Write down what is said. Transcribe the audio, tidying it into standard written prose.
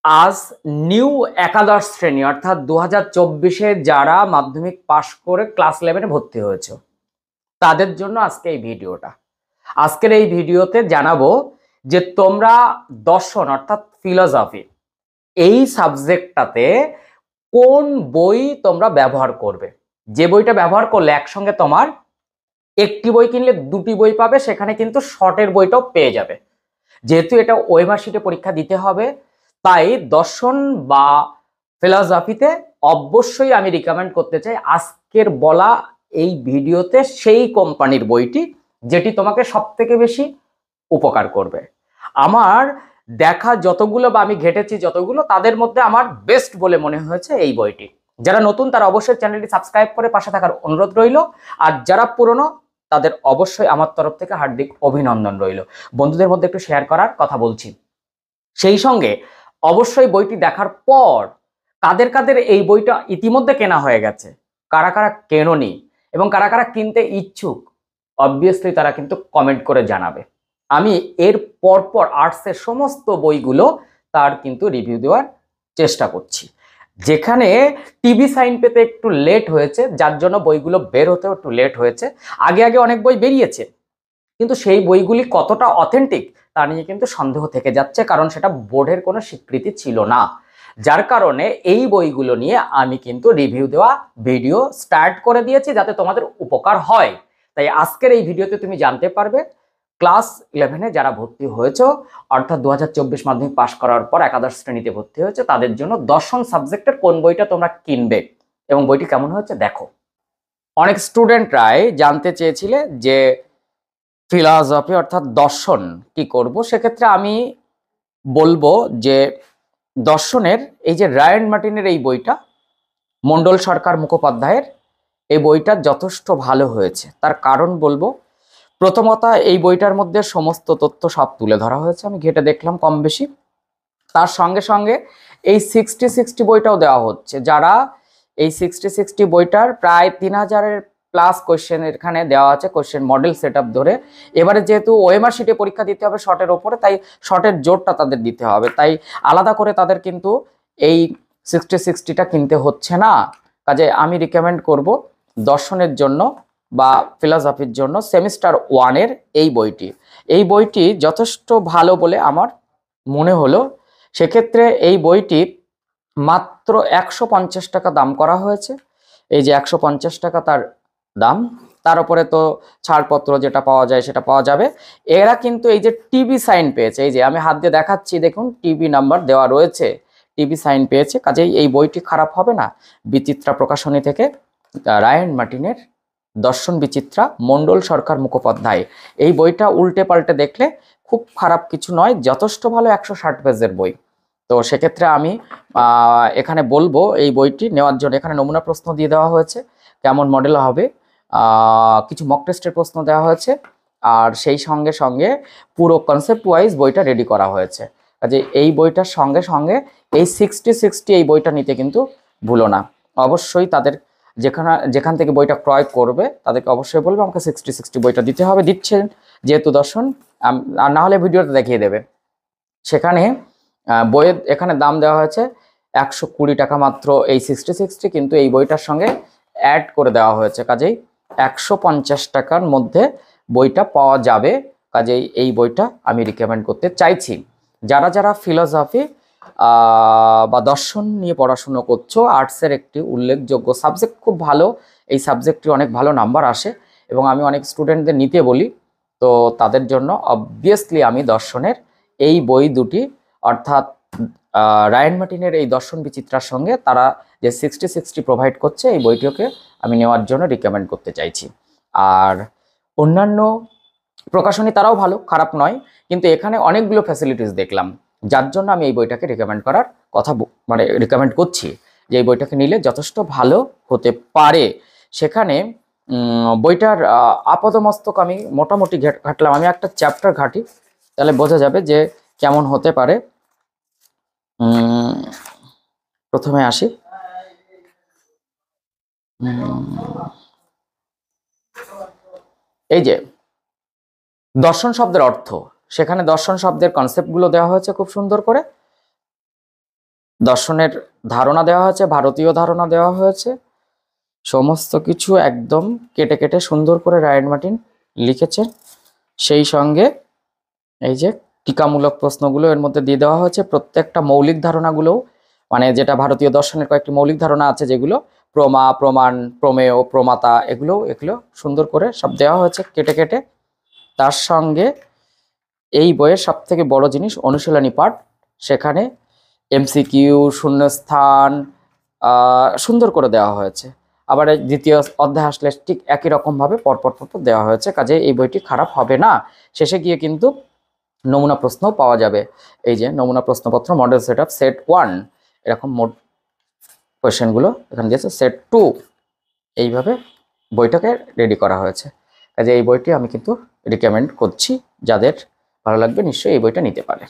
আজ নিউ একাদশ শ্রেণী অর্থাৎ 2024-এ যারা মাধ্যমিক পাশ করে ক্লাস 11-এ ভর্তি হয়েছে তাদের জন্য আজকে এই ভিডিওটা। আজকের এই ভিডিওতে জানাবো যে তোমরা দর্শন অর্থাৎ ফিলোসফি এই সাবজেক্টটাতে কোন বই তোমরা ব্যবহার করবে। যে বইটা ব্যবহার করলে একসঙ্গে তোমার একটি বই কিনলে দুটি বই পাবে, সেখানে কিন্তু শর্টের বইটাও পেয়ে যাবে। যেহেতু এটা ওয়েমার্কশিটে পরীক্ষা দিতে হবে, তাই দর্শন বা ফিলসফিতে অবশ্যই আমি রিকমেন্ড করতে চাই আজকের বলা এই ভিডিওতে সেই কোম্পানির বইটি যেটি তোমাকে সব থেকে বেশি উপকার করবে। আমার দেখা যতগুলো বা আমি ঘেটেছি যতগুলো, তাদের মধ্যে আমার বেস্ট বলে মনে হয়েছে এই বইটি। যারা নতুন তারা অবশ্যই চ্যানেলটি সাবস্ক্রাইব করে পাশে থাকার অনুরোধ রইল, আর যারা পুরনো তাদের অবশ্যই আমার তরফ থেকে হার্দিক অভিনন্দন রইল। বন্ধুদের মধ্যে একটু শেয়ার করার কথা বলছি। সেই সঙ্গে অবশ্যই বইটি দেখার পর কাদের কাদের এই বইটা ইতিমধ্যে কেনা হয়ে গেছে, কারা কারা কেননি এবং কারা কারা কিনতে ইচ্ছুক, অবভিয়াসলি তারা কিন্তু কমেন্ট করে জানাবে। আমি এর পরপর আর্টসের সমস্ত বইগুলো তার কিন্তু রিভিউ দেওয়ার চেষ্টা করছি। যেখানে টিভি সাইন পেতে একটু লেট হয়েছে, যার জন্য বইগুলো বের হতেও একটু লেট হয়েছে। আগে আগে অনেক বই বেরিয়েছে, কিন্তু সেই বইগুলি কতটা অথেন্টিক তা নিয়ে কিন্তু সন্দেহ থেকে যাচ্ছে, কারণ সেটা বোর্ডের কোনো স্বীকৃতি ছিল না। যার কারণে এই বইগুলো নিয়ে আমি কিন্তু রিভিউ দেওয়া ভিডিও স্টার্ট করে দিয়েছি, যাতে তোমাদের উপকার হয়। তাই আজকের এই ভিডিওতে তুমি জানতে পারবে ক্লাস 11-এ যারা ভর্তি হয়েছে অর্থাৎ 2024 মাধ্যমিক পাশ করার পর একাদশ শ্রেণীতে ভর্তি হয়েছে, তাদের জন্য দর্শন সাবজেক্টের কোন বইটা তোমরা কিনবে এবং বইটি কেমন হয়েছে দেখো। অনেক স্টুডেন্টরাই জানতে চেয়েছিলে যে ফিলসফি অর্থাৎ দর্শন কি করব। সেক্ষেত্রে আমি বলবো যে দর্শনের এই যে রায়ান মার্টিনের এই বইটা, মণ্ডল সরকার মুখোপাধ্যায়ের এই বইটা যথেষ্ট ভালো হয়েছে। তার কারণ বলবো, প্রথমত এই বইটার মধ্যে সমস্ত তথ্য সব তুলে ধরা হয়েছে, আমি ঘেটে দেখলাম কম বেশি। তার সঙ্গে সঙ্গে এই 60-60 বইটাও দেওয়া হচ্ছে। যারা এই 60-60 বইটার প্রায় 3000-এর প্লাস কোয়েশ্চেন এখানে দেওয়া আছে, কোয়েশ্চেন মডেল সেট আপ ধরে। এবারে যেহেতু ওএমআর শিটে পরীক্ষা দিতে হবে শর্টের ওপরে, তাই শর্টের জোরটা তাদের দিতে হবে, তাই আলাদা করে তাদের কিন্তু এই 60-60টা কিনতে হচ্ছে না। কাজে আমি রিকমেন্ড করব দর্শনের জন্য বা ফিলসফির জন্য সেমিস্টার 1-এর এই বইটি। এই বইটি যথেষ্ট ভালো বলে আমার মনে হলো। সেক্ষেত্রে এই বইটি মাত্র 150 টাকা দাম করা হয়েছে। এই যে 150 টাকা তার দাম, তার উপরে তো ছাড়পত্র যেটা পাওয়া যায় সেটা পাওয়া যাবে। এরা কিন্তু এই যে টিভি সাইন পেয়েছে, এই যে আমি হাত দিয়ে দেখাচ্ছি, দেখুন টিভি নাম্বার দেওয়া রয়েছে, টিভি সাইন পেয়েছে। কাজেই এই বইটি খারাপ হবে না। বিচিত্রা প্রকাশনী থেকে রায়ান মার্টিনের দর্শন বিচিত্রা, মণ্ডল সরকার মুখোপাধ্যায়, এই বইটা উল্টে পাল্টে দেখলে খুব খারাপ কিছু নয়, যথেষ্ট ভালো। 160 পেজের বই। তো সেক্ষেত্রে আমি এখানে বলবো এই বইটি নেওয়ার জন্য। এখানে নমুনা প্রশ্ন দিয়ে দেওয়া হয়েছে, কেমন মডেল হবে, কিছু মক টেস্টের প্রশ্ন দেওয়া হয়েছে, আর সেই সঙ্গে সঙ্গে পুরো কনসেপ্ট ওয়াইজ বইটা রেডি করা হয়েছে। কাজে এই বইটার সঙ্গে সঙ্গে এই 60-60 এই বইটা নিতে কিন্তু ভুলো না। অবশ্যই তাদের যেখান থেকে বইটা ক্রয় করবে তাদেরকে অবশ্যই বলবে আমাকে 60-60 বইটা দিতে হবে। দিচ্ছেন যেহেতু দর্শন, আর না হলে ভিডিওতে দেখিয়ে দেবে। সেখানে বইয়ের এখানে দাম দেওয়া হয়েছে 120 টাকা মাত্র এই 60-60, কিন্তু এই বইটার সঙ্গে অ্যাড করে দেওয়া হয়েছে। কাজেই 150 টাকার মধ্যে বইটা পাওয়া যাবে। কাজেই এই বইটা আমি রিকমেন্ড করতে চাইছি। যারা যারা ফিলসফি বা দর্শন নিয়ে পড়াশুনো করছো, আর্টসের একটি উল্লেখযোগ্য সাবজেক্ট, খুব ভালো এই সাবজেক্টটি, অনেক ভালো নাম্বার আসে এবং আমি অনেক স্টুডেন্টদের নিতে বলি। তো তাদের জন্য অবভিয়াসলি আমি দর্শনের এই বই দুটি অর্থাৎ রায়ান মার্টিনের এই দর্শন বিচিত্রার সঙ্গে তারা যে 60-60 প্রোভাইড করছে এই বইটিকে আমি নেওয়ার জন্য রিকমেন্ড করতে চাইছি। আর অন্যান্য প্রকাশনী তারাও ভালো, খারাপ নয়, কিন্তু এখানে অনেকগুলো ফ্যাসিলিটিস দেখলাম, যার জন্য আমি এই বইটাকে রিকমেন্ড করার কথা মানে রিকমেন্ড করছি যে এই বইটাকে নিলে যথেষ্ট ভালো হতে পারে। সেখানে বইটার আপাদমস্তক আমি মোটামুটি ঘাটলাম। আমি একটা চ্যাপ্টার ঘাটি, তাহলে বোঝা যাবে যে কেমন হতে পারে। প্রথমে আসি, এই যে দর্শন শব্দের অর্থ, সেখানে দর্শন শব্দের কনসেপ্টগুলো দেওয়া হয়েছে খুব সুন্দর করে। দর্শনের ধারণা দেওয়া হয়েছে, ভারতীয় ধারণা দেওয়া হয়েছে, সমস্ত কিছু একদম কেটে কেটে সুন্দর করে রায়ান মার্টিন লিখেছেন। সেই সঙ্গে এই যে টিকামূলক প্রশ্নগুলো এর মধ্যে দিয়ে দেওয়া হয়েছে। প্রত্যেকটা মৌলিক ধারণাগুলোও, মানে যেটা ভারতীয় দর্শনের কয়েকটি মৌলিক ধারণা আছে যেগুলো প্রমা, প্রমাণ, প্রমেয়, প্রমাতা, এগুলো সুন্দর করে সব দেওয়া হয়েছে কেটে কেটে। তার সঙ্গে এই বইয়ের সব থেকে বড় জিনিস অনুশীলনী পাঠ, সেখানে এমসিকিউ, শূন্যস্থান সুন্দর করে দেওয়া হয়েছে। আবার এই দ্বিতীয় অধ্যায় আসলে ঠিক একই রকমভাবে পরপর পরপর দেওয়া হয়েছে, কাজে এই বইটি খারাপ হবে না। শেষে গিয়ে কিন্তু নমুনা প্রশ্নও পাওয়া যাবে। এই যে নমুনা প্রশ্নপত্র, মডেল সেট আপ সেট 1, এরকম মোট কোয়েশ্চেনগুলো এখানে দিয়েছে সেট 2, এইভাবে বইটাকে রেডি করা হয়েছে। কাজে এই বইটি আমি কিন্তু রিকমেন্ড করছি, যাদের ভালো লাগবে নিশ্চয়ই এই বইটা নিতে পারে।